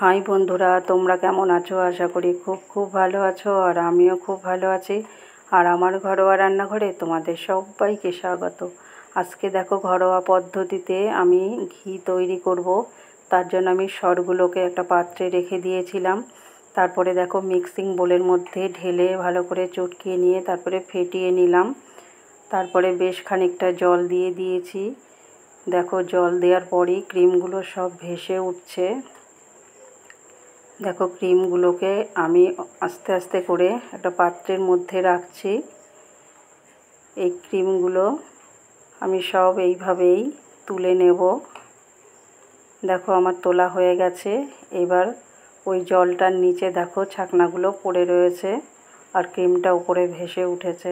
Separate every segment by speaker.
Speaker 1: High বন্ধুরা, তোমরা কেমন আছো? আশা করি খুব খুব ভালো আছো। আর আমিও খুব ভালো আছি। আর আমার ঘরোয়া রান্নাঘরে তোমাদের সবাইকে স্বাগত। আজকে দেখো ঘরোয়া পদ্ধতিতে আমি ঘি তৈরি করব। তার জন্য আমি সরগুলোকে একটা পাত্রে রেখে দিয়েছিলাম। তারপরে দেখো মিক্সিং বোলের মধ্যে ঢেলে ভালো করে চটকিয়ে নিয়ে তারপরে ফেটিয়ে নিলাম। তারপরে বেশ খানিকটা জল দিয়ে দিয়েছি। দেখো জল দেওয়ার পরই ক্রিমগুলো সব ভেসে উঠছে। দেখো ক্রিমগুলোকে আমি আস্তে আস্তে করে একটা পাত্রের মধ্যে রাখছি। এই ক্রিমগুলো আমি সব এইভাবেই তুলে নেব। দেখো আমার তোলা হয়ে গেছে। এবার ওই জলটার নিচে দেখো ছাকনাগুলো পড়ে রয়েছে আর ক্রিমটা উপরে ভেসে উঠেছে।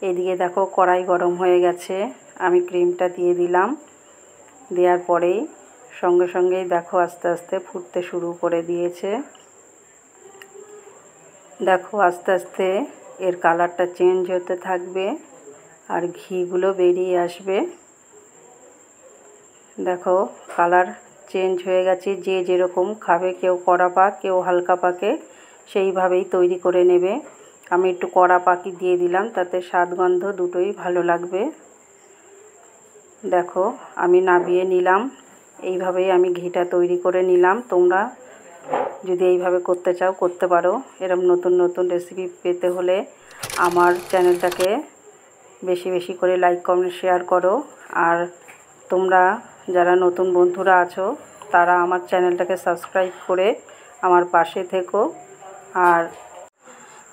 Speaker 1: এদিকে দেখো কড়াই গরম হয়ে গেছে, আমি ক্রিমটা দিয়ে দিলাম। দেওয়ার পরেই সঙ্গে সঙ্গেই দেখো আস্তে আস্তে ফুটতে শুরু করে দিয়েছে। দেখো আস্তে আস্তে এর কালারটা চেঞ্জ হতে থাকবে আর ঘিগুলো বেরিয়ে আসবে। দেখো কালার চেঞ্জ হয়ে গেছে। যে যেরকম খাবে, কেউ কড়া পাক, কেউ হালকা পাকে, সেইভাবেই তৈরি করে নেবে। আমি একটু কড়া পাকি দিয়ে দিলাম, তাতে স্বাদ গন্ধ দুটোই ভালো লাগবে। দেখো আমি নামিয়ে নিলাম। এইভাবেই আমি ঘিটা তৈরি করে নিলাম। তোমরা যদি এইভাবে করতে চাও করতে পারো। এরকম নতুন নতুন রেসিপি পেতে হলে আমার চ্যানেলটাকে বেশি বেশি করে লাইক কমেন্ট শেয়ার করো। আর তোমরা যারা নতুন বন্ধুরা আছো তারা আমার চ্যানেলটাকে সাবস্ক্রাইব করে আমার পাশে থেকো। আর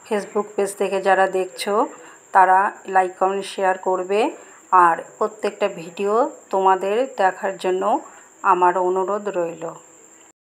Speaker 1: ফেসবুক পেজ থেকে যারা দেখছো তারা লাইক কমেন্ট শেয়ার করবে। আর প্রত্যেকটা ভিডিও তোমাদের দেখার জন্য আমার অনুরোধ রইল।